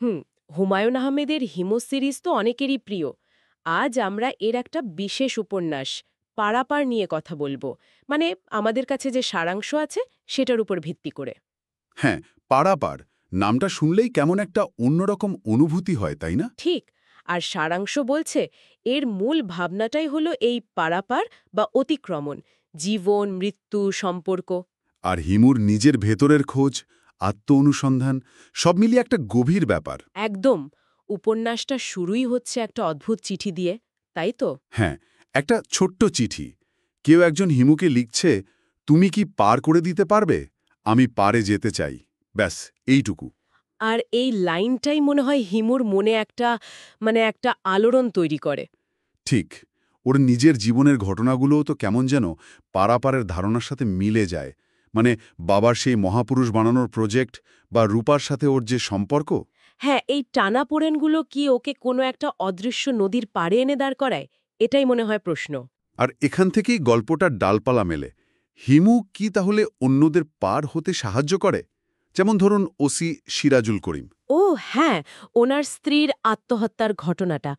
হুম। হুমায়ুন আহমেদের হিমু সিরিজ তো অনেকেরই প্রিয়। আজ আমরা এর একটা বিশেষ উপন্যাস পারাপার নিয়ে কথা বলবো। মানে আমাদের কাছে যে সারাংশ আছে সেটার উপর ভিত্তি করে। হ্যাঁ, পারাপার নামটা শুনলেই কেমন একটা অন্যরকম অনুভূতি হয়, তাই না? ঠিক। আর সারাংশ বলছে এর মূল ভাবনাটাই হলো এই পারাপার বা অতিক্রমণ, জীবন মৃত্যু সম্পর্ক। আর হিমুর নিজের ভেতরের খোঁজ, আত্ম অনুসন্ধান সব মিলিয়ে একটা গভীর ব্যাপার। একদম। উপন্যাসটা শুরুই হচ্ছে একটা অদ্ভুত চিঠি দিয়ে, তাই তো? হ্যাঁ, একটা ছোট্ট চিঠি। কেউ একজন হিমুকে লিখছে, তুমি কি পার করে দিতে পারবে? আমি পারে যেতে চাই। ব্যাস, এইটুকু। আর এই লাইনটাই মনে হয় হিমুর মনে একটা আলোড়ন তৈরি করে। ঠিক। ওর নিজের জীবনের ঘটনাগুলোও তো কেমন যেন পারাপারের ধারণার সাথে মিলে যায়। মানে বাবার সেই মহাপুরুষ বানানোর প্রজেক্ট বা রূপার সাথে ওর যে সম্পর্ক। হ্যাঁ, এই টানাপোড়েনগুলো কি ওকে কোনো একটা অদৃশ্য নদীর পাড়ে এনে দাঁড় করায়? এটাই মনে হয় প্রশ্ন। আর এখান থেকেই গল্পটার ডালপালা মেলে। হিমু কি তাহলে অন্যদের পার হতে সাহায্য করে? যেমন ধরুন ওসি সিরাজুল করিম। ও হ্যাঁ, ওনার স্ত্রীর আত্মহত্যার ঘটনাটা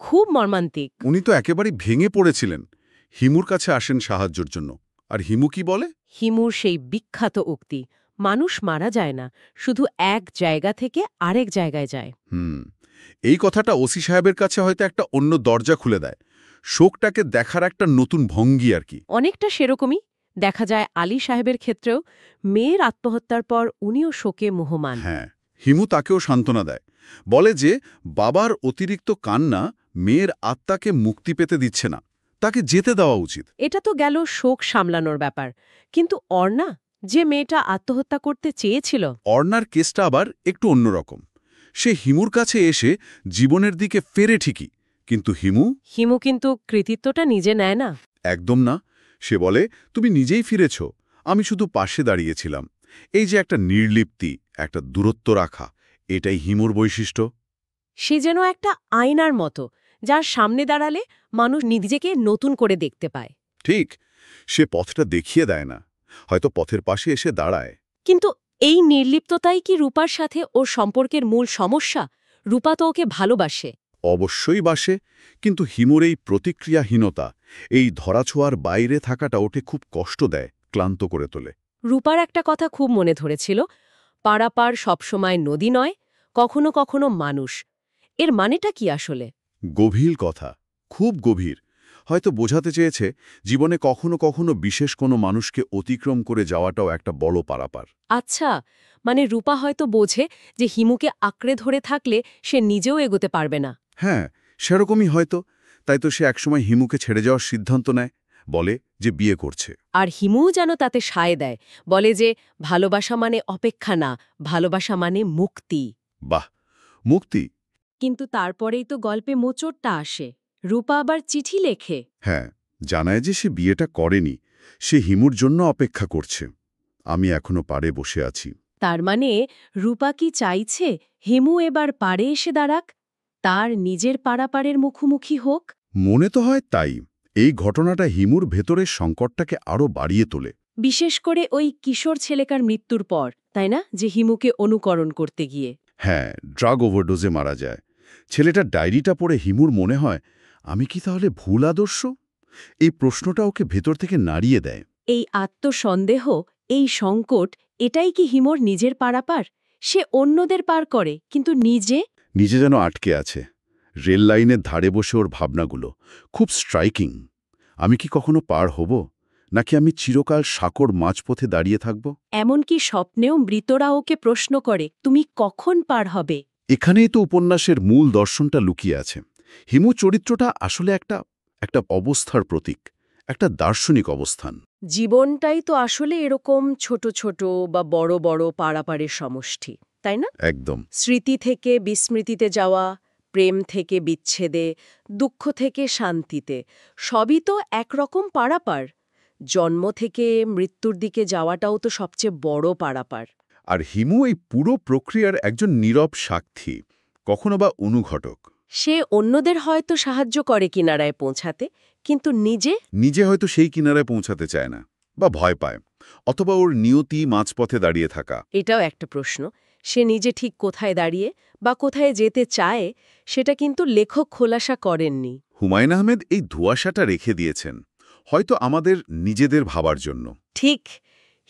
খুব মর্মান্তিক। উনি তো একেবারেই ভেঙে পড়েছিলেন। হিমুর কাছে আসেন সাহায্যের জন্য। আর হিমু কি বলে? হিমুর সেই বিখ্যাত উক্তি, মানুষ মারা যায় না, শুধু এক জায়গা থেকে আরেক জায়গায় যায়। হুম, এই কথাটা ওসি সাহেবের কাছে হয়তো একটা অন্য দরজা খুলে দেয়। শোকটাকে দেখার একটা নতুন ভঙ্গি আর কি। অনেকটা সেরকমই দেখা যায় আলী সাহেবের ক্ষেত্রেও। মেয়ের আত্মহত্যার পর উনিও শোকে মুহ্যমান। হ্যাঁ, হিমু তাকেও সান্ত্বনা দেয়। বলে যে বাবার অতিরিক্ত কান্না মেয়ের আত্মাকে মুক্তি পেতে দিচ্ছে না, তাকে যেতে দেওয়া উচিত। এটা তো গেল শোক সামলানোর ব্যাপার, কিন্তু অর্ণা, যে মেয়েটা আত্মহত্যা করতে চেয়েছিল। অর্ণার কেসটা আবার একটু অন্যরকম। সে হিমুর কাছে এসে জীবনের দিকে ফেরে ঠিকই, কিন্তু হিমু হিমু কিন্তু কৃতিত্বটা নিজে নেয় না। একদম না। সে বলে, তুমি নিজেই ফিরেছ, আমি শুধু পাশে দাঁড়িয়েছিলাম। এই যে একটা নির্লিপ্তি, একটা দূরত্ব রাখা, এটাই হিমুর বৈশিষ্ট্য। সে যেন একটা আয়নার মতো, যার সামনে দাঁড়ালে মানুষ নিজেকে নতুন করে দেখতে পায়। ঠিক, সে পথটা দেখিয়ে দেয় না, হয়তো পথের পাশে এসে দাঁড়ায়। কিন্তু এই নির্লিপ্ততাই কি রূপার সাথে ওর সম্পর্কের মূল সমস্যা? রূপা তো ওকে ভালোবাসে। অবশ্যই বাসে, কিন্তু হিমুর এই প্রতিক্রিয়াহীনতা, এই ধরাছোঁয়ার বাইরে থাকাটা ওকে খুব কষ্ট দেয়, ক্লান্ত করে তোলে। রূপার একটা কথা খুব মনে ধরেছিল, পারাপার সবসময় নদী নয়, কখনো কখনো মানুষ। এর মানেটা কি আসলে? গভীর কথা, খুব গভীর। হয়তো বোঝাতে চেয়েছে জীবনে কখনো কখনো বিশেষ কোনো মানুষকে অতিক্রম করে যাওয়াটাও একটা বড় পারাপার। আচ্ছা, মানে রূপা হয়তো বোঝে যে হিমুকে আঁকড়ে ধরে থাকলে সে নিজেও এগোতে পারবে না। হ্যাঁ, সেরকমই হয়তো। তাই তো সে একসময় হিমুকে ছেড়ে যাওয়ার সিদ্ধান্ত নেয়, বলে যে বিয়ে করছে। আর হিমুও যেন তাতে সায় দেয়, বলে যে ভালোবাসা মানে অপেক্ষা না, ভালোবাসা মানে মুক্তি। বাহ, মুক্তি। কিন্তু তারপরেই তো গল্পে মোচড়টা আসে। রূপা আবার চিঠি লেখে। হ্যাঁ, জানায় যে সে বিয়েটা করেনি, সে হিমুর জন্য অপেক্ষা করছে। আমি এখনো পাড়ে বসে আছি। তার মানে রূপা কি চাইছে হিমু এবার পাড়ে এসে দাঁড়াক, তার নিজের পারাপারের মুখোমুখি হোক? মনে তো হয় তাই। এই ঘটনাটা হিমুর ভেতরের সংকটটাকে আরো বাড়িয়ে তোলে। বিশেষ করে ওই কিশোর ছেলেকার মৃত্যুর পর, তাই না, যে হিমুকে অনুকরণ করতে গিয়ে। হ্যাঁ, ড্রাগ ওভারডোজে মারা যায়। ছেলেটার ডায়েরিটা পড়ে হিমুর মনে হয়, আমি কি তাহলে ভুল আদর্শ? এই প্রশ্নটা ওকে ভেতর থেকে নাড়িয়ে দেয়। এই আত্মসন্দেহ, এই সংকট, এটাই কি হিমুর নিজের পারাপার? সে অন্যদের পার করে, কিন্তু নিজে। নিজে যেন আটকে আছে। রেল লাইনের ধারে বসে ওর ভাবনাগুলো খুব স্ট্রাইকিং। আমি কি কখনো পার হব, নাকি আমি চিরকাল সাঁকোর মাঝপথে দাঁড়িয়ে থাকব? এমনকি স্বপ্নেও মৃতরা ওকে প্রশ্ন করে, তুমি কখন পার হবে? এখানেই তো উপন্যাসের মূল দর্শনটা লুকিয়ে আছে। হিমু চরিত্রটা আসলে একটা একটা অবস্থার প্রতীক, একটা দার্শনিক অবস্থান। জীবনটাই তো আসলে এরকম ছোট ছোট বা বড় বড় পারাপারের সমষ্টি, তাই না? একদম। স্মৃতি থেকে বিস্মৃতিতে যাওয়া, প্রেম থেকে বিচ্ছেদে, দুঃখ থেকে শান্তিতে, সবই তো একরকম পারাপার। জন্ম থেকে মৃত্যুর দিকে যাওয়াটাও তো সবচেয়ে বড় পারাপার। আর হিমু এই পুরো প্রক্রিয়ার একজন নীরব সাক্ষী, কখনো বা অনুঘটক। সে অন্যদের হয়তো সাহায্য করে কিনারায় পৌঁছাতে, কিন্তু নিজে। নিজে হয়তো সেই কিনারায় পৌঁছাতে চায় না, বা ভয় পায়, অথবা ওর নিয়তি মাঝপথে দাঁড়িয়ে থাকা। এটাও একটা প্রশ্ন। সে নিজে ঠিক কোথায় দাঁড়িয়ে বা কোথায় যেতে চায় সেটা কিন্তু লেখক খোলাসা করেননি। হুমায়ুন আহমেদ এই ধোঁয়াশাটা রেখে দিয়েছেন, হয়তো আমাদের নিজেদের ভাবার জন্য। ঠিক,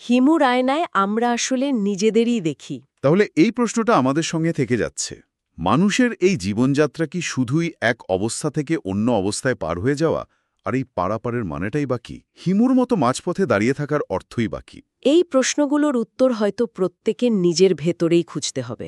হিমুর আয়নায় আমরা আসলে নিজেদেরই দেখি। তাহলে এই প্রশ্নটা আমাদের সঙ্গে থেকে যাচ্ছে, মানুষের এই জীবনযাত্রা কি শুধুই এক অবস্থা থেকে অন্য অবস্থায় পার হয়ে যাওয়া? আর এই পারাপারের মানেটাই বা কি? হিমুর মতো মাঝপথে দাঁড়িয়ে থাকার অর্থই বা কি? এই প্রশ্নগুলোর উত্তর হয়তো প্রত্যেকের নিজের ভেতরেই খুঁজতে হবে।